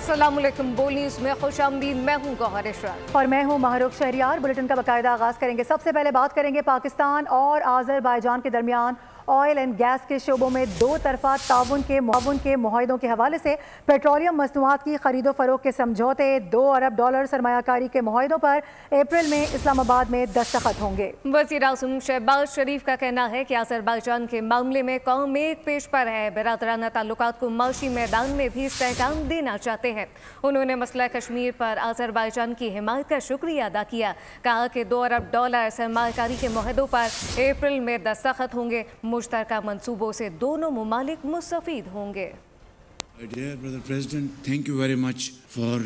अस्सलामुअलैकुम। बोल न्यूज़ में खुशामदीद। मैं हूँ गौहर इशरात और मैं हूँ महरुख शहरियार। बुलेटिन का बाकायदा आगाज़ करेंगे। सबसे पहले बात करेंगे पाकिस्तान और आज़रबाईजान के दरमियान ऑयल एंड गैस के शोबों में दो तरफा ताउन के मुआहदों के हवाले से पेट्रोलियम मसनूआत की खरीदो फरोख्त के समझौते $2 अरब सरमायाकारी के मुआहदों पर अप्रैल में इस्लामाबाद में दस्तखत होंगे। वज़ीर आज़म शहबाज शरीफ का कहना है कि आज़रबाईजान के मामले में कौम एक पेश पर है। बिरादराना ताल्लुकात को माशी मैदान में भी इस्तेहकाम देना चाहते हैं। उन्होंने मसला कश्मीर पर आज़रबाईजान की हिमायत का शुक्रिया अदा किया। कहा कि $2 अरब सरमायाकारी के मुआहदों पर अप्रैल में दस्तखत होंगे। मुश्तरका मंसूबों से दोनों मुमालिक मुस्तफीद होंगे। Dear Brother President, thank you very much for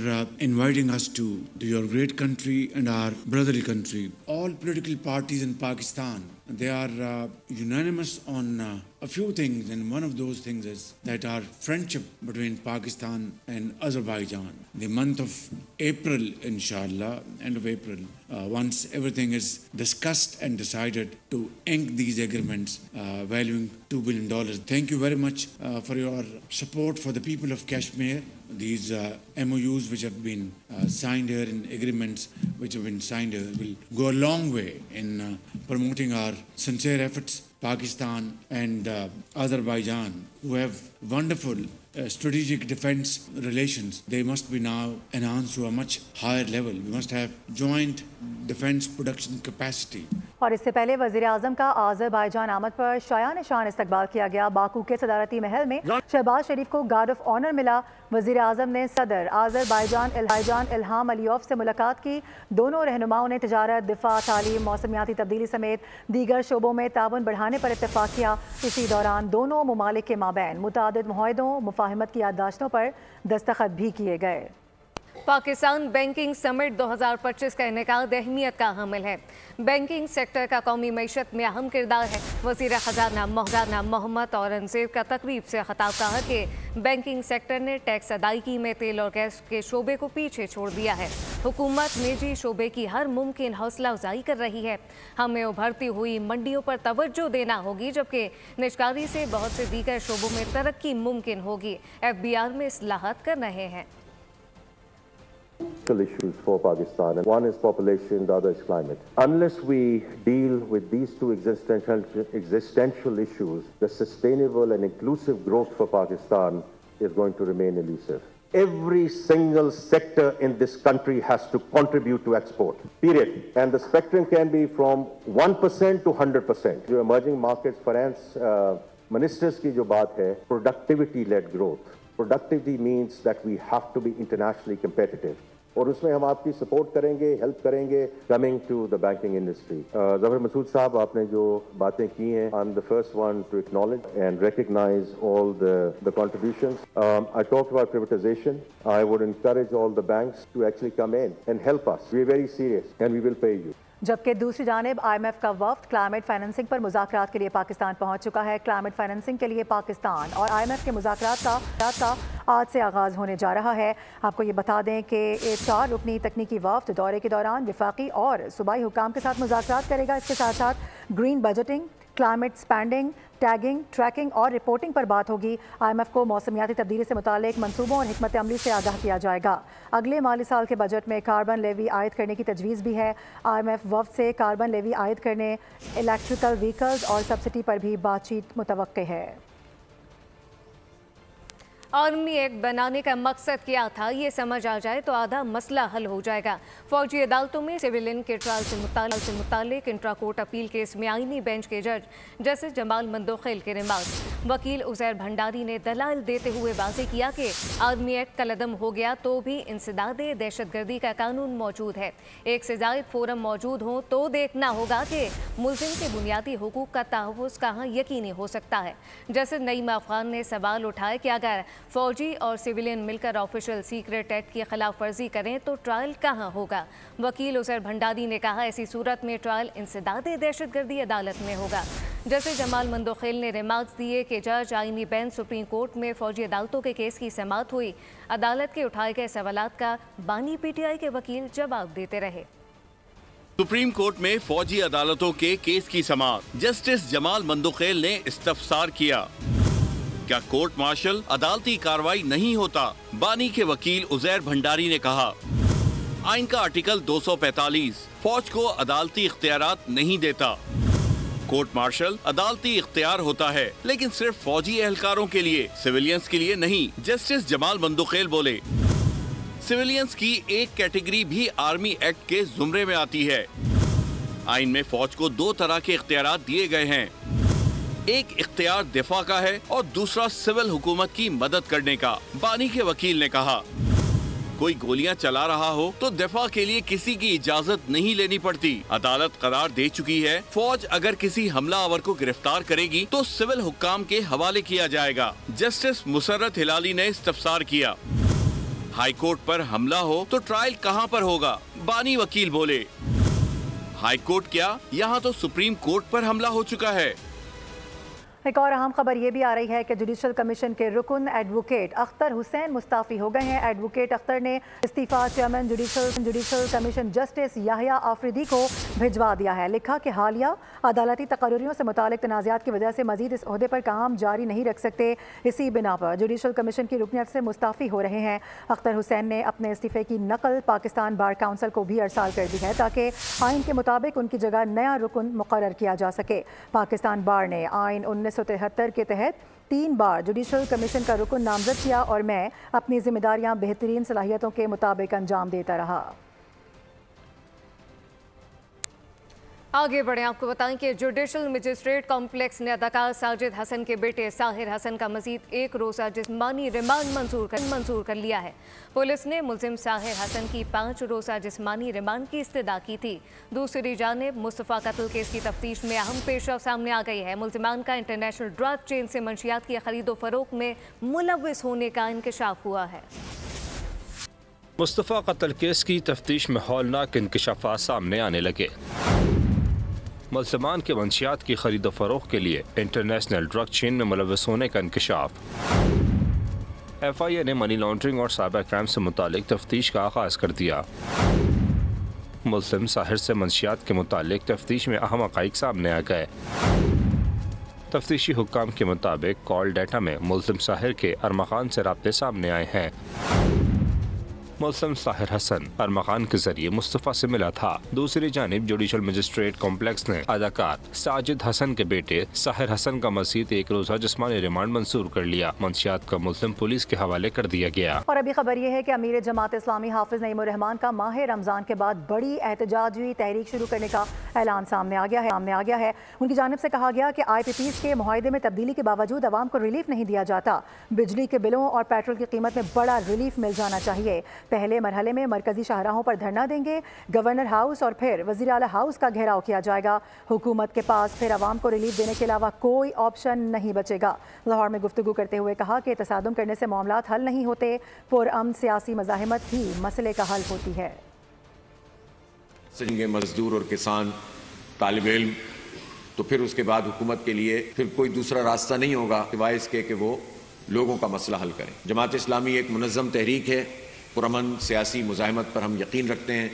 inviting us to your great country and our brotherly country. All political parties in Pakistan, they are unanimous on a few things, and one of those things is that our friendship between Pakistan and Azerbaijan. The month of April, inshallah, end of April, once everything is discussed and decided to ink these agreements valuing $2 billion. Thank you very much for your support for the people of Kashmir. These MOUs which have been signed here and agreements which have been signed here will go a long way in promoting our sincere efforts. Pakistan and Azerbaijan, who have wonderful strategic defense relations, they must be now enhanced to a much higher level. We must have joint defense production capacity. और इससे पहले वज़ीर आज़म का Azerbaijan आमद पर शायान शान इस्तकबाल किया गया। बाकू के सदारती महल में शहबाज शरीफ को गार्ड ऑफ ऑनर मिला। वज़ीर आज़म ने सदर आज़रबाईजान इल्हाम अलीयॉफ से मुलाकात की। दोनों रहनुमाओं ने तिजारत, दिफा, तालीम, मौसमियाती तब्दीली समेत दीगर शोबों में ताउन बढ़ाने पर इत्तेफाक किया। इसी दौरान दोनों मुमालिक के माबैन मुतादिद मुआहदों, मुफाहमत की याददाश्तों पर दस्तखत भी किए गए। पाकिस्तान बैंकिंग समिट 2025 का इनेकाद अहमियत का हामिल है। बैंकिंग सेक्टर का कौमी मईशत में अहम किरदार है। वज़ीर ख़जाना मौलाना मोहम्मद औरंगज़ेब का तकरीब से खिताब कहा कि बैंकिंग सेक्टर ने टैक्स अदायगी में तेल और गैस के शोबे को पीछे छोड़ दिया है। हुकूमत निजी शोबे की हर मुमकिन हौसला अफजाई कर रही है। हमें उभरती हुई मंडियों पर तवज्जो देना होगी, जबकि निजकारी से बहुत से दीगर शोबों में तरक्की मुमकिन होगी। FBR में इस्लाहात कर रहे हैं। Issues for Pakistan, and one is population, the other is climate. Unless we deal with these two existential issues, the sustainable and inclusive growth for Pakistan is going to remain elusive. Every single sector in this country has to contribute to export, period. And the spectrum can be from 1% to 100%. जो emerging markets finance ministers की जो बात है, productivity-led growth. Productivity means that we have to be internationally competitive. और उसमें हम आपकी support करेंगे, हेल्प करेंगे। Coming to the banking industry, Zafar Masood sahab, आपने जो बातें की हैं, I am the first one to acknowledge and recognise all the contributions. I talked about privatisation. I would encourage all the banks to actually come in and help us. We are very serious and we will pay you. जबकि दूसरी जानिब IMF का वफ्द climate financing पर मुज़ाकरात के लिए पाकिस्तान पहुंच चुका है। क्लाइमेट फाइनेंसिंग के लिए पाकिस्तान और IMF के मुज़ाकरात का आज से आगाज़ होने जा रहा है। आपको ये बता दें कि 4 रुकनी तकनीकी वफ्द दौरे के दौरान विफाकी और सूबाई हुकाम के साथ मुज़ाकरात करेगा। इसके साथ साथ green budgeting, climate spending, tagging, tracking और रिपोर्टिंग पर बात होगी। IMF को मौसमियाती तब्दीली से मुतालिक मंसूबों और हिकमत अमली से आगाह किया जाएगा। अगले माली साल के बजट में कार्बन लेवी आयद करने की तजवीज़ भी है। IMF वफ्द से कार्बन लेवी आयद करने, इलेक्ट्रिकल व्हीकल्स और सब्सिडी पर भी बातचीत मुतवक्के है। आर्मी एक्ट बनाने का मकसद क्या था, ये समझ आ जाए तो आधा मसला हल हो जाएगा। फौजी अदालतों में सिविलियन के ट्रायल से मुतालिक इंट्रा कोर्ट अपील केस में आईनी बेंच के जज जस्टिस जमाल मंदोखेल के रिमार्क वकील उज़ैर भंडारी ने दलाइल देते हुए वाज़ेह किया कि आर्मी एक्ट कलअदम हो गया तो भी इंसदाद दहशतगर्दी का कानून मौजूद है। एक से ज़ायद फोरम मौजूद हों तो देखना होगा कि मुल्ज़िम के बुनियादी हुकूक का तहफ़्फ़ुज़ कहाँ यकीनी हो सकता है। जस्टिस नईम अफ़गान ने सवाल उठाया कि अगर फौजी और सिविलियन मिलकर ऑफिशियल सीक्रेट एक्ट की खिलाफ वर्जी करें तो ट्रायल कहाँ होगा। वकील उज़ैर भंडारी ने कहा, ऐसी सूरत में ट्रायल इंसदाद दहशतगर्दी अदालत में होगा। जस्टिस जमाल मंदोखेल ने रिमार्क्स दिए कि जज आईनी बेंच सुप्रीम कोर्ट में फौजी अदालतों के केस की समाअत हुई। अदालत के उठाए गए सवालात का बानी PTI के वकील जवाब देते रहे। सुप्रीम कोर्ट में फौजी अदालतों के केस की समाअत, जस्टिस जमाल मंदोखेल ने इस्तफसार किया, क्या कोर्ट मार्शल अदालती कार्रवाई नहीं होता? बानी के वकील उजैर भंडारी ने कहा, आइन का आर्टिकल 245 फौज को अदालती इख्तियारात नहीं देता। कोर्ट मार्शल अदालती इख्तियार होता है, लेकिन सिर्फ फौजी एहलकारों के लिए, सिविलियंस के लिए नहीं। जस्टिस जमाल बंदुखेल बोले, सिविलियंस की एक कैटेगरी भी आर्मी एक्ट के जुमरे में आती है। आइन में फौज को दो तरह के इख्तियारात दिए गए हैं। एक इख्तियार दिफा का है और दूसरा सिविल हुकूमत की मदद करने का। बानी के वकील ने कहा, कोई गोलियां चला रहा हो तो दिफा के लिए किसी की इजाजत नहीं लेनी पड़ती। अदालत करार दे चुकी है, फौज अगर किसी हमलावर को गिरफ्तार करेगी तो सिविल हुक्काम के हवाले किया जाएगा। जस्टिस मुसर्रत हिलाली ने इस्तफसार किया, हाई कोर्ट पर हमला हो तो ट्रायल कहां पर होगा? बानी वकील बोले, हाई कोर्ट क्या, यहाँ तो सुप्रीम कोर्ट पर हमला हो चुका है। एक और अहम खबर ये भी आ रही है कि जुडिशल कमीशन के रुकन एडवोकेट अख्तर हुसैन मुस्ताफी हो गए हैं। एडवोकेट अख्तर ने इस्तीफा chairman judicial commission justice Yahya Afridi को भिजवा दिया है। लिखा कि हालिया अदालती तकर्रियों से मुतालिक तनाज़ात की वजह से मजीद इस ओहदे पर काम जारी नहीं रख सकते। इसी बिना पर जुडिशल कमीशन की रुकनियत से मुस्ताफी हो रहे हैं। अख्तर हुसैन ने अपने इस्तीफे की नकल पाकिस्तान बार काउंसिल को भी अरसाल कर दी है ताकि आइन के मुताबिक उनकी जगह नया रुकन मुकर्रर किया जा सके। पाकिस्तान बार ने आइन 1973 के तहत 3 बार जुडिशल कमीशन का रुकन नामजद किया और मैं अपनी जिम्मेदारियां बेहतरीन सलाहियतों के मुताबिक अंजाम देता रहा। आगे बढ़े, आपको बताएं कि जुडिशल मजिस्ट्रेट कॉम्प्लेक्स ने अदाकार साजिद हसन के बेटे साहिर हसन का मजीद एक रोज़ा जिस्मानी रिमांड मंजूर कर लिया है। पुलिस ने मुलजिम साहिर हसन की 5 रोज़ा जिस्मानी रिमांड की इस्तदा की थी। दूसरी जानिब मुस्तफ़ा कत्ल केस की तफ्तीश में अहम पेशरफ सामने आ गई है। मुलजिमान का इंटरनेशनल ड्रग चेन से मंशियात की खरीदो फरोख्त में मुलव्विस होने का इंकशाफ हुआ है। मुस्तफ़ा कत्ल केस की तफ्तीश में हौलनाक इंकशाफात सामने आने लगे। मुल्ज़िमान के मंशियात की खरीदो फरोख्त के लिए इंटरनेशनल ड्रग चेन में मुलव्विस होने का इंकशाफ। FIA ने मनी लॉन्ड्रिंग और साइबर क्राइम से मुतालिक तफ्तीश का आगाज़ कर दिया। मुल्ज़िम साहिर से मंशियात के मुतालिक तफ्तीश में अहम हक़ाइक़ सामने आ गए। तफ्तीशी हुक्काम के मुताबिक कॉल डाटा में मुल्ज़िम साहिर के अरमखान से राब्ते सामने आए हैं। मुल्ज़िम साहिर हसन अरमखान के जरिए मुस्तफ़ा से मिला था। दूसरी जानिब जुडिशल मजिस्ट्रेट कॉम्प्लेक्स ने अदाकार साजिद हसन के बेटे साहिर हसन का मज़ीद एक रोज़ा जिस्मानी रिमांड मंजूर कर लिया। मंशियात का मुल्ज़िम पुलिस के हवाले कर दिया गया। और अभी खबर यह है कि अमीर जमात इस्लामी हाफिज नईमुर रहमान का माह रमज़ान के बाद बड़ी एहतजाजी तहरीक शुरू करने का ऐलान सामने आ गया है। उनकी जानिब से कहा गया कि IPPs के मुआहदे में तब्दीली के बावजूद अवाम को रिलीफ नहीं दिया जाता। बिजली के बिलों और पेट्रोल की कीमत में बड़ा रिलीफ मिल जाना चाहिए। पहले मरहले में मरकजी शाहराहों पर धरना देंगे, गवर्नर हाउस और फिर वज़ीर आला हाउस का घेराव किया जाएगा। हुकूमत के पास फिर अवाम को रिलीफ देने के अलावा कोई ऑप्शन नहीं बचेगा। लाहौर में गुफ्तगू करते हुए कहा कि तसादुम करने से मामलात हल नहीं होते, पुरअमन सियासी मज़ाहिमत ही मसले का हल होती है। मजदूर और किसान, तालिब इल्म, तो फिर उसके बाद हुकूमत के लिए फिर कोई दूसरा रास्ता नहीं होगा सिवाय इसके कि वो लोगों का मसला हल करें। जमात इस्लामी एक मुनज़्ज़म तहरीक है। पुरअमन सियासी मुज़ाहिमत पर हम यकीन रखते हैं।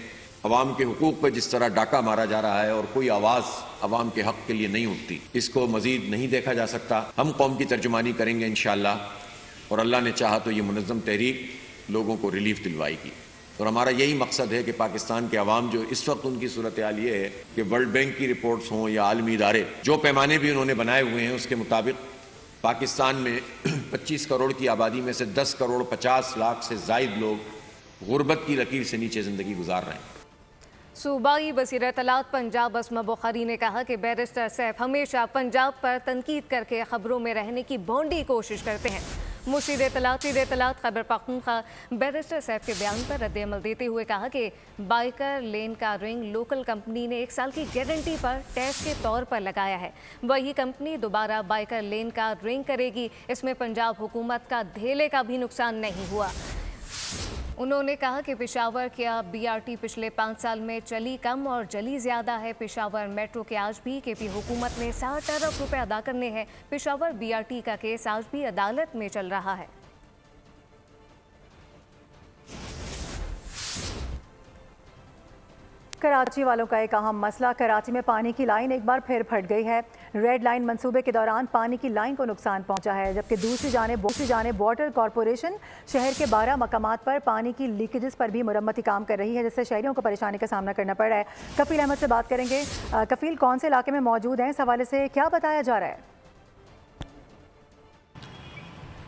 अवाम के हुकूक पर जिस तरह डाका मारा जा रहा है और कोई आवाज़ अवाम के हक़ के लिए नहीं उठती, इसको मज़ीद नहीं देखा जा सकता। हम कौम की तर्जुमानी करेंगे इंशाअल्लाह, और अल्लाह ने चाहा तो ये मुनज़्ज़म तहरीक लोगों को रिलीफ दिलवाएगी। और हमारा यही मकसद है कि पाकिस्तान के अवाम जो इस वक्त उनकी सूरत हाल ये है कि वर्ल्ड बैंक की रिपोर्ट्स हों या आलमी इदारे, जो पैमाने भी उन्होंने बनाए हुए हैं उसके मुताबिक पाकिस्तान में 25 करोड़ की आबादी में से 10 करोड़ 50 लाख से ज़ायद लोग गुर्बत की लकीर से नीचे ज़िंदगी गुजार रहे हैं। सूबाई वज़ीर इत्तलात पंजाब अस्मा बुखारी ने कहा कि बैरिस्टर सैफ हमेशा पंजाब पर तनकीद करके खबरों में रहने की भोंडी कोशिश करते हैं। मुशीर इत्तलात खैबर पख्तूनख्वा बैरिस्टर सैफ के बयान पर रद्द-ए-अमल देते हुए कहा कि बाइकर लेन का रिंग लोकल कंपनी ने 1 साल की गारंटी पर टैक्स के तौर पर लगाया है। वही कंपनी दोबारा बाइकर लेन का रिंग करेगी। इसमें पंजाब हुकूमत का धेले का भी नुकसान नहीं हुआ। उन्होंने कहा कि पेशावर क्या BRT पिछले 5 साल में चली कम और जली ज़्यादा है। पेशावर मेट्रो के आज भी KP हुकूमत ने 60 अरब रुपए अदा करने हैं। पेशावर BRT का केस आज भी अदालत में चल रहा है। कराची वालों का एक अहम मसला, कराची में पानी की लाइन एक बार फिर फट गई है। रेड लाइन मंसूबे के दौरान पानी की लाइन को नुकसान पहुंचा है, जबकि दूसरी जानिब वाटर कॉरपोरेशन शहर के 12 मकामात पर पानी की लीकेजेस पर भी मुरम्मती काम कर रही है, जिससे शहरियों को परेशानी का सामना करना पड़ रहा है। कफील अहमद से बात करेंगे। कफील, कौन से इलाके में मौजूद हैं, इस हवाले से क्या बताया जा रहा है?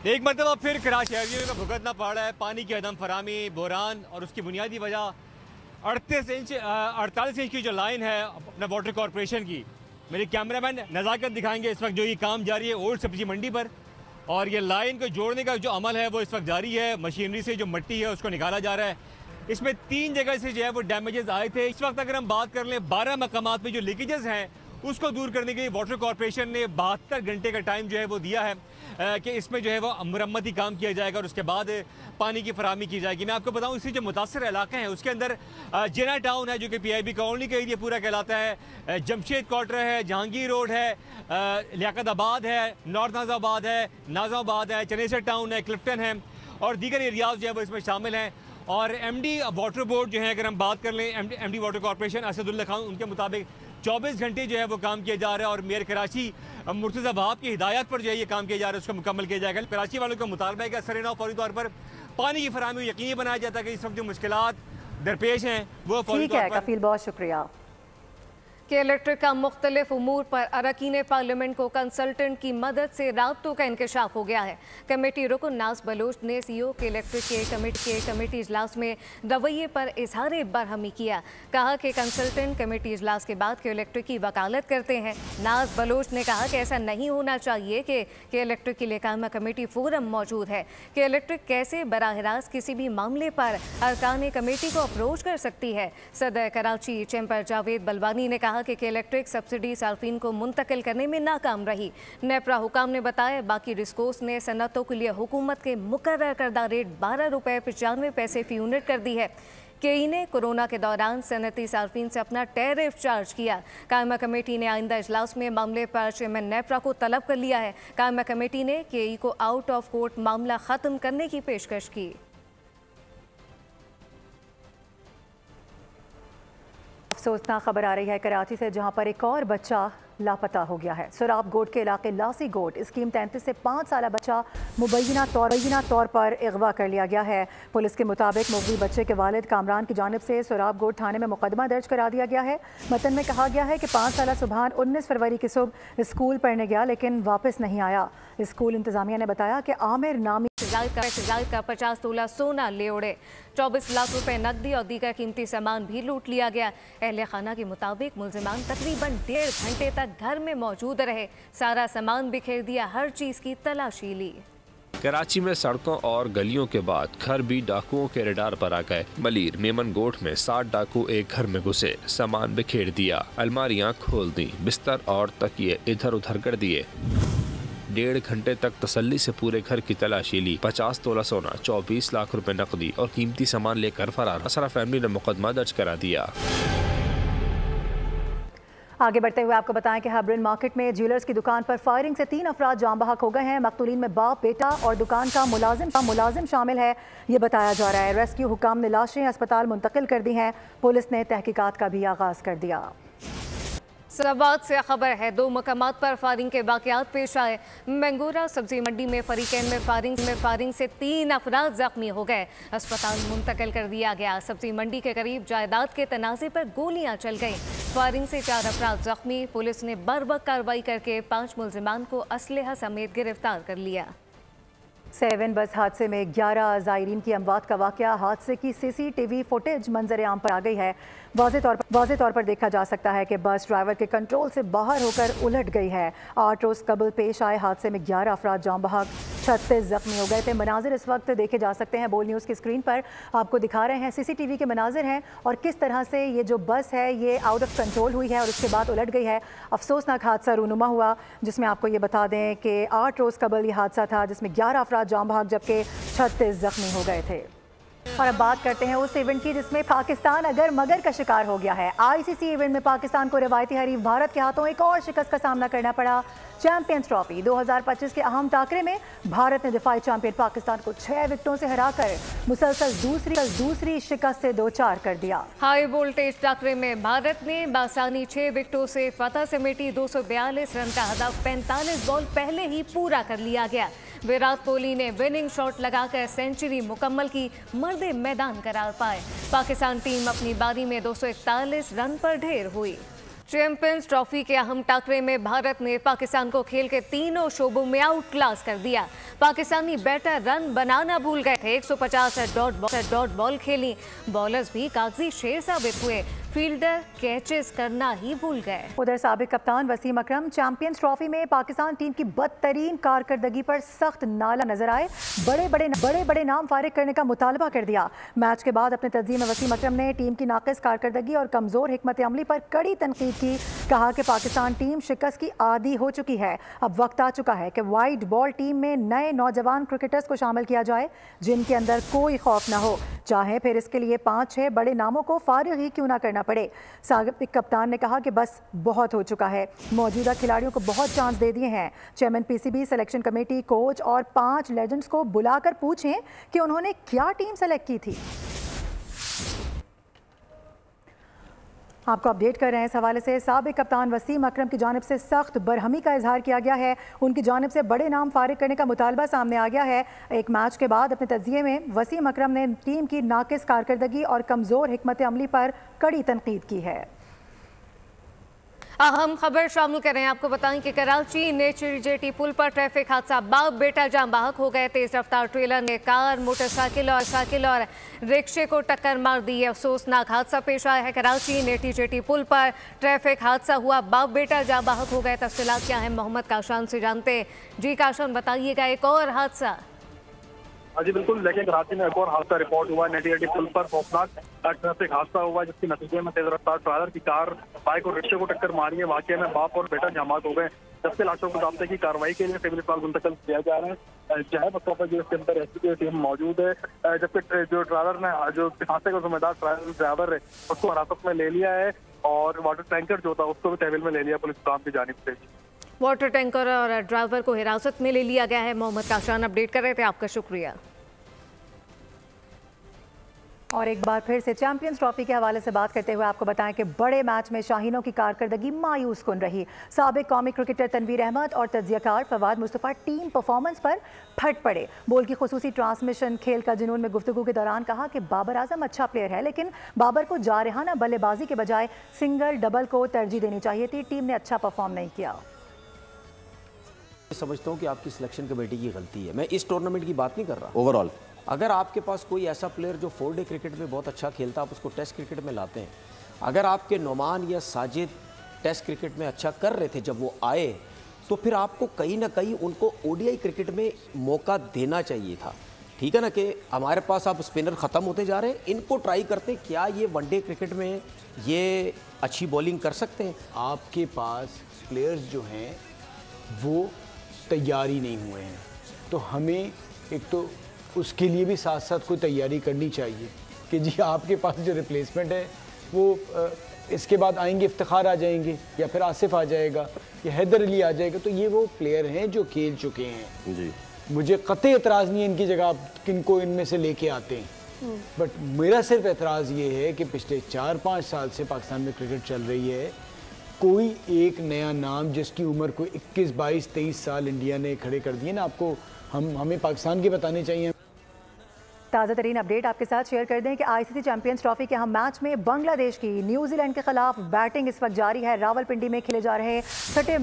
एक मरतबा फिर कराची शहरियों को भुगतना पड़ रहा है पानी की अदम फरामी, बोरान, और उसकी बुनियादी वजह 48 इंच की जो लाइन है अपना वाटर कॉरपोरेशन की। मेरे कैमरामैन नज़ाकत दिखाएंगे इस वक्त जो ये काम जारी है ओल्ड सब्जी मंडी पर, और ये लाइन को जोड़ने का जो अमल है वो इस वक्त जारी है। मशीनरी से जो मिट्टी है उसको निकाला जा रहा है। इसमें 3 जगह से जो है वो डैमेजेस आए थे। इस वक्त अगर हम बात कर लें 12 मकामात में जो लीकेजेस हैं उसको दूर करने के लिए वाटर कॉरपोरेशन ने 72 घंटे का टाइम जो है वो दिया है कि इसमें जो है वो मुरम्मती काम किया जाएगा और उसके बाद पानी की फराहमी की जाएगी। मैं आपको बताऊं इससे जो मुतासर इलाके हैं उसके अंदर जिना टाउन है जो कि PIB कॉलोनी का एरिया पूरा कहलाता है, जमशेद क्वार्टर है, जहांगीर रोड है, लियाकताबाद है, नॉर्थ नाजाबाद है, नाजाबाद है, चनेसर टाउन है, क्लिफ्टन है और दीगर एरियाज जो है वो इसमें शामिल हैं। और MD वाटर बोर्ड जो है अगर हम बात कर लें MD water corporation Asadullah Khan, उनके मुताबिक 24 घंटे जो है वो काम किया जा रहा है और मेयर कराची मुर्तज़ा वहाब की हिदायत पर जो है ये काम किया जा रहा है, उसको मुकम्मल किया जाएगा। कराची वालों का मुतालबा है कि असर फौरी तौर पर पानी की फराहमी यकीनी बनाया जाता है कि इस वक्त जो मुश्किलात दरपेश हैं वो फौरी तौर पर। कफील, बहुत शुक्रिया। कि इलेक्ट्रिक का मुख्तलिफ उमूर पर अरकान पार्लियामेंट को कंसल्टेंट की मदद से राब्तों का इंकशाफ हो गया है। कमेटी रुकन नाज बलोच ने CEO के इलेक्ट्रिक के कमेटी इजलास में रवैये पर इजहार बरहमी किया। कहा कि कंसल्टेंट कमेटी इजलास के बाद के इलेक्ट्रिक की वकालत करते हैं। नाज बलोच ने कहा कि ऐसा नहीं होना चाहिए कि इलेक्ट्रिक के लिए कायमा कमेटी फोरम मौजूद है, कि इलेक्ट्रिक कैसे बराह रास्त किसी भी मामले पर अरकान कमेटी को अप्रोच कर सकती है। सदर कराची चैम्बर जावेद बलवानी ने कहा कि इलेक्ट्रिक सब्सिडी सार्फिन को मुंतकिल करने में नाकाम रही। नेपरा हुकाम ने बताया बाकी रिस्कोस ने सनतों के लिए हुकूमत के मुकर्रर करदा रेट 12 रुपये 95 पैसे फी यूनिट कर दी है। केई ने कोरोना के दौरान सनती सार्फिन से अपना टैरिफ चार्ज किया। कायमा कमेटी ने आइंदा इजलास में मामले पर चेयरमैन नेपरा को तलब कर लिया है। कायमा कमेटी ने केई को आउट ऑफ कोर्ट मामला ख़त्म करने की पेशकश की। अफसोसनाक खबर आ रही है कराची से, जहां पर एक और बच्चा लापता हो गया है। सुराब गोट के इलाके लासी गोट स्कीम 33 से 5 साल बच्चा मुबैना तौर पर अगवा कर लिया गया है। पुलिस के मुताबिक मुगवी बच्चे के वालिद कामरान की जानिब से सुराब गोट थाने में मुकदमा दर्ज करा दिया गया है। मतन में कहा गया है कि 5 साल सुबहान 19 फरवरी की सुबह स्कूल पढ़ने गया लेकिन वापस नहीं आया। स्कूल इंतजामिया ने बताया कि आमिर नामी का 50 तोला सोना ले उड़े, 24 लाख रुपए नकदी और दीगर कीमती सामान भी लूट लिया गया। अहले खाना के मुताबिक मुलजिमान तकरीबन 1.5 घंटे तक घर में मौजूद रहे, सारा सामान बिखेर दिया, हर चीज की तलाशी ली। कराची में सड़कों और गलियों के बाद घर भी डाकुओं के रडार पर आ गए। मलीर मेमन गोट में 60 डाकू एक घर में घुसे, सामान बिखेर दिया, अलमारियां खोल दी, बिस्तर और तकिए इधर उधर कर दिए। 1.5 घंटे तक तसल्ली से पूरे घर की तलाशी ली। 50 तोला सोना, 24 लाख रुपए नकदी और कीमती सामान लेकर फरार। असरा फैमिली ने मुकदमा दर्ज करा दिया। आगे बढ़ते हुए आपको बताएं कि हाब्रिन मार्केट में ज्वेलर्स की दुकान पर फायरिंग से 3 अफराद जाँ बहक हो गए हैं। मकतूलीन में बाप, बेटा और दुकान का मुलाजिम शामिल है, ये बताया जा रहा है। रेस्क्यू हुकाम ने लाशें अस्पताल मुंतकिल कर दी हैं। पुलिस ने तहकीकात का भी आगाज कर दिया। इस्लामाबाद से खबर है, 2 मकामात पर फायरिंग के वाकयात पेश आए। मंगूरा सब्जी मंडी में फरीकैन में फायरिंग से 3 अफराद जख्मी हो गए, अस्पताल मुंतकिल कर दिया गया। सब्जी मंडी के करीब जायदाद के तनाज़े पर गोलियां चल गईं, फायरिंग से 4 अफराद जख्मी। पुलिस ने बरवक्त कार्रवाई करके 5 मुलजिमान को असलहा समेत गिरफ्तार कर लिया। 7 बस हादसे में 11 ज़ायरीन की अमवात का वाक़या, हादसे की CCTV फुटेज मंजर आम पर आ गई है। वाज़े तौर पर देखा जा सकता है कि बस ड्राइवर के कंट्रोल से बाहर होकर उलट गई है। 8 रोज़ कबल पेश आए हादसे में 11 अफराद जाँ बहक, 36 जख्मी हो गए थे। मनाजिर इस वक्त देखे जा सकते हैं, बोल न्यूज़ की स्क्रीन पर आपको दिखा रहे हैं। CCTV के मनाजिर हैं और किस तरह से ये जो बस है ये आउट ऑफ कंट्रोल हुई है और उसके बाद उलट गई है। अफसोसनाक हादसा रूनुमा हुआ, जिसमें आपको ये बता दें कि 8 रोज़ कबल ये हादसा था जिसमें 11 अफराद जाँ बहक जबकि 36 जख्मी हो गए थे। और अब बात करते हैं उस इवेंट की जिसमें पाकिस्तान अगर मगर का शिकार हो गया है। आईसीसी इवेंट में पाकिस्तान को रवायती हरीफ भारत के हाथों एक और शिकस्त का सामना करना पड़ा। चैंपियंस ट्रॉफी 2025 के अहम टाकरे में भारत ने दिफाई चैंपियन पाकिस्तान को 6 विकेटों से हराकर मुसलसल दूसरी शिकस्त से 2-4 कर दिया। हाई वोल्टेज टाकरे में भारत ने बासानी 6 विकेटों से फतह समेटी। 242 रन का हदफ 45 बॉल पहले ही पूरा कर लिया गया। विराट कोहली ने विनिंग शॉट लगाकर सेंचुरी मुकम्मल की, मर्दे मैदान करार पाए। पाकिस्तान टीम अपनी बारी में 241 रन पर ढेर हुई। चैंपियंस ट्रॉफी के अहम टाकरे में भारत ने पाकिस्तान को खेल के तीनों शोबों में आउट क्लास कर दिया। पाकिस्तानी बैटर रन बनाना भूल गए थे। 150 डॉट बॉल खेली। बॉलर्स भी कागजी शेर साबित हुए। फील्डर कैचेस करना ही भूल गए। उधर साबिक कप्तान वसीम अकरम चैंपियंस ट्रॉफी में पाकिस्तान टीम की बदतरीन कारकर्दगी पर सख्त नाला नजर आए। बड़े नाम फारिग करने का मुतालबा कर दिया। मैच के बाद अपने तज़किरे में वसीम अकरम ने टीम की नाकिस कारकर्दगी और कमजोर हिकमत अमली पर कड़ी तनकीद की। कहा कि पाकिस्तान टीम शिकस्त की आदी हो चुकी है। अब वक्त आ चुका है कि वाइट बॉल टीम में नए नौजवान क्रिकेटर्स को शामिल किया जाए जिनके अंदर कोई खौफ न हो, चाहे फिर इसके लिए 5-6 बड़े नामों को फारिग ही क्यों ना करना पड़े। साबिक कप्तान ने कहा कि बस बहुत हो चुका है। मौजूदा खिलाड़ियों को बहुत चांस दे दिए हैं। Chairman PCB, selection committee, coach और 5 लेजेंड्स को बुलाकर पूछें कि उन्होंने क्या टीम सेलेक्ट की थी। आपको अपडेट कर रहे हैं इस हवाले से। साबिक कप्तान वसीम अकरम की जानिब से सख्त बरहमी का इजहार किया गया है। उनकी जानिब से बड़े नाम फारिग करने का मुतालबा सामने आ गया है। एक मैच के बाद अपने तज़किरे में वसीम अकरम ने टीम की नाकिस कारकर्दगी और कमज़ोर हिकमत अमली पर कड़ी तनकीद की है। अहम खबर शामिल करें। आपको बताएं कि कराची नेचर जेटी पुल पर ट्रैफिक हादसा, बाप बेटा जान बाहक हो गए। तेज रफ्तार ट्रेलर ने कार, मोटरसाइकिल और रिक्शे को टक्कर मार दी है। अफसोसनाक हादसा पेश आया है। कराची नेटी जेटी पुल पर ट्रैफिक हादसा हुआ, बाप बेटा जान बाहक हो गए। तफसीलात क्या है मोहम्मद काशान से जानते। जी काशान, बताइएगा एक और हादसा। जी बिल्कुल, लेकिन कराची में एक और हादसा रिपोर्ट हुआ। नेटी जेटी पुल पर खौफनाक ट्रैफिक हादसा हुआ जिसके नतीजे में तेज रफ्तार ट्रेलर की कार बाइक और रिक्शे को टक्कर मारी है। वाकई में बाप और बेटा जमात हो गए। जबकि लाशों को ज़ब्ते की कार्रवाई के लिए सिविल अस्पताल मुंतकिल किया जा रहा है। जहां मौके पर जो इसके अंदर एसपी टीम मौजूद है। जबकि जो ड्राइवर ने, जो हादसे का जिम्मेदार ड्राइवर है, उसको हिरासत में ले लिया है और वाटर टैंकर जो था उसको भी तहवील में ले लिया पुलिस काम की जानिब से। वाटर टैंकर और ड्राइवर को हिरासत में ले लिया गया है। मोहम्मद काशान अपडेट कर रहे थे, आपका शुक्रिया। और एक बार फिर से चैंपियंस ट्रॉफी के हवाले से बात करते हुए आपको बताएं कि बड़े मैच में शाहीनों की कारकर्दगी मायूस कुन रही। साबिक कौमी क्रिकेटर तनवीर अहमद और तज्जियाकार फवाद मुस्तफ़ा टीम परफॉर्मेंस पर फट पड़े। बॉल की खुसूसी ट्रांसमिशन खेल का जुनून में गुफ्तगू के दौरान कहा कि बाबर आजम अच्छा प्लेयर है, लेकिन बाबर को जारहाना बल्लेबाजी के बजाय सिंगल डबल को तरजीह देनी चाहिए थी। टीम ने अच्छा परफॉर्म नहीं किया। समझता हूँ कि आपकी सिलेक्शन कमेटी की गलती है। मैं इस टूर्नामेंट की बात नहीं कर रहा, ओवरऑल। अगर आपके पास कोई ऐसा प्लेयर जो 4 डे क्रिकेट में बहुत अच्छा खेलता, आप उसको टेस्ट क्रिकेट में लाते हैं। अगर आपके नोमान या साजिद टेस्ट क्रिकेट में अच्छा कर रहे थे जब वो आए, तो फिर आपको कहीं ना कहीं उनको ओडीआई क्रिकेट में मौका देना चाहिए था। ठीक है ना, कि हमारे पास अब स्पिनर ख़त्म होते जा रहे हैं, इनको ट्राई करते हैं, क्या ये वनडे क्रिकेट में ये अच्छी बॉलिंग कर सकते हैं। आपके पास प्लेयर्स जो हैं वो तैयार ही नहीं हुए हैं, तो हमें एक तो उसके लिए भी साथ साथ कोई तैयारी करनी चाहिए कि जी आपके पास जो रिप्लेसमेंट है वो इसके बाद आएंगे, इफ्तिखार आ जाएंगे या फिर आसिफ आ जाएगा या हैदर अली आ जाएगा, तो ये वो प्लेयर हैं जो खेल चुके हैं जी। मुझे कतई एतराज़ नहीं है इनकी जगह आप किनको इनमें से लेके आते हैं, बट मेरा सिर्फ एतराज़ ये है कि पिछले 4-5 साल से पाकिस्तान में क्रिकेट चल रही है, कोई एक नया नाम जिसकी उम्र को 21, 22, 23 साल इंडिया ने खड़े कर दिए ना, आपको हमें पाकिस्तान के बताने चाहिए। ताज़ा तरीन अपडेट आपके साथ शेयर कर दें कि आईसीसी चैंपियंस ट्रॉफी के हम मैच में बांग्लादेश की न्यूजीलैंड के खिलाफ बैटिंग इस वक्त जारी है। रावलपिंडी में खेले जा रहे छठे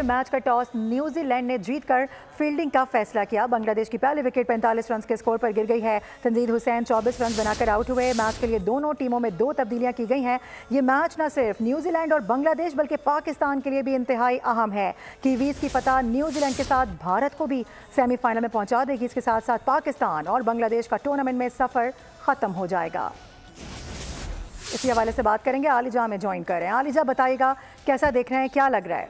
मैच का टॉस न्यूजीलैंड ने जीतकर फील्डिंग का फैसला किया। बांग्लादेश की पहली विकेट 45 रन के स्कोर पर गिर गई है। तंजीद हुसैन 24 रन बनाकर आउट हुए। मैच के लिए दोनों टीमों में 2 तब्दीलियां की गई हैं। ये मैच न सिर्फ न्यूजीलैंड और बांग्लादेश बल्कि पाकिस्तान के लिए भी इंतहाई अहम है। कीवीज की फतह न्यूजीलैंड के साथ भारत को भी सेमीफाइनल में पहुंचा देगी। इसके साथ साथ पाकिस्तान और बांग्लादेश का टूर्नामेंट में सफर खत्म हो जाएगा। इसी हवाले से बात करेंगे, आलिजा में ज्वाइन कर रहे हैं। आलिजा, बताइएगा कैसा देख रहे हैं, क्या लग रहा है?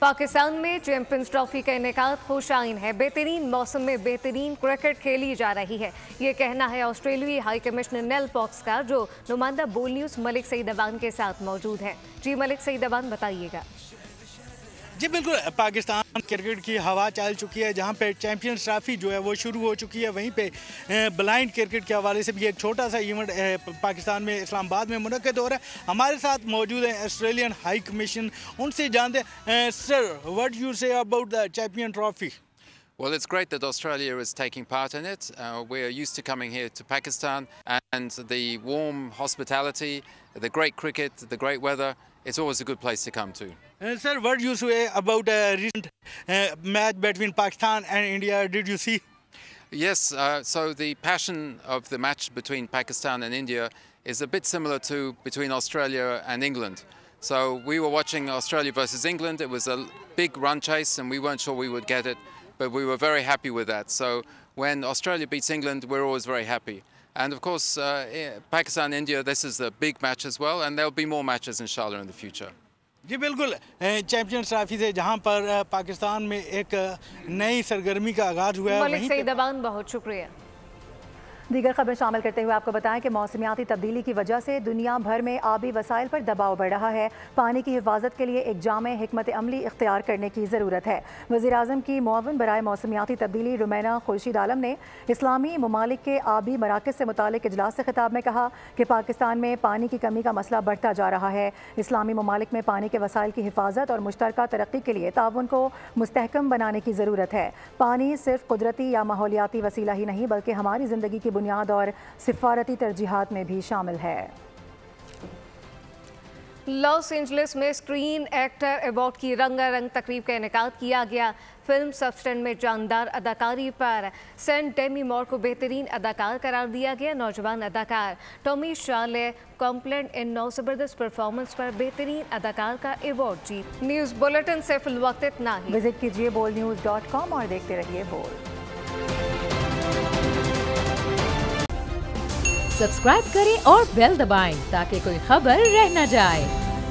पाकिस्तान में चैंपियंस ट्रॉफी का इनेकाद खुशाइन है। बेहतरीन मौसम में बेहतरीन क्रिकेट खेली जा रही है, ये कहना है ऑस्ट्रेलियाई हाई कमिश्नर नेल पॉक्स का, जो नुमाइंदा बोल न्यूज़ मलिक सईद अवान के साथ मौजूद है। जी मलिक सईद अवान, बताइएगा। जी बिल्कुल, पाकिस्तान क्रिकेट की हवा चल चुकी है। जहां पे चैंपियंस ट्रॉफी जो है वो शुरू हो चुकी है, वहीं पे ब्लाइंड क्रिकेट के हवाले से भी एक छोटा सा इवेंट पाकिस्तान में इस्लामाबाद में मुनक्किद हो रहा है। हमारे साथ मौजूद है ऑस्ट्रेलियन हाई कमीशन, उनसे जानते हैं sir, what you say about the champion trophy? Well, it's great that Australia is taking part in it. We're used to coming here to Pakistan, and the warm hospitality, the great cricket, the great weather, it's always a good place to come to. Sir, what you say about a recent match between Pakistan and India? Did you see? Yes, so the passion of the match between Pakistan and India is a bit similar to between Australia and England. So we were watching Australia versus England. It was a big run chase and we weren't sure we would get it, but we were very happy with that. So when Australia beats England, we're always very happy. And of course, Pakistan, India, this is a big match as well, and there'll be more matches inshallah in the future. जी बिल्कुल, champions trophy से जहां पर पाकिस्तान में एक नई सरगर्मी का आगाज हुआ है। मलिक सईद अवान, बहुत शुक्रिया। दीगर खबरें शामिल करते हुए आपको बताएं कि मौसमियाती तब्दीली की वजह से दुनिया भर में आबी वसाइल पर दबाव बढ़ रहा है। पानी की हिफाजत के लिए एक जामे हिकमत अमली इख्तियार करने की ज़रूरत है। वज़ीर-ए-आज़म की मुआविन बराए मौसमियाती तब्दीली रुमैना खुर्शीद आलम ने इस्लामी ममालिक के आबी मराकज़ से मुतालिक इजलास से खिताब में कहा कि पाकिस्तान में पानी की कमी का मसला बढ़ता जा रहा है। इस्लामी ममालिक में पानी के वसाइल की हिफाजत और मुश्तरका तरक्की के लिए ताउन को मुस्तहकम बनाने की ज़रूरत है। पानी सिर्फ कुदरती या माहौलियाती वसीला ही नहीं, बल्कि हमारी ज़िंदगी की बुनियाद और सिफारती तरजीहात में भी शामिल है। लॉस एंजलिस में स्क्रीन एक्टर अवार्ड की रंगारंग तकरीब का इनेकाद किया गया। फिल्म सबस्टेंस में जानदार अदाकारी पर सेंट डेमी मोर को बेहतरीन अदाकार करार दिया गया। नौजवान अदाकार टॉमी शाह ने कॉम्प्लेंट इन नौ ज़बरदस्त परफॉर्मेंस पर बेहतरीन अदाकार का अवार्ड जीत। न्यूज़ बुलेटिन से फिलवक्त इतना ही। विजिट कीजिए bolnews.com और देखते रहिए बोल। सब्सक्राइब करें और बेल दबाएं ताकि कोई खबर रह न जाए।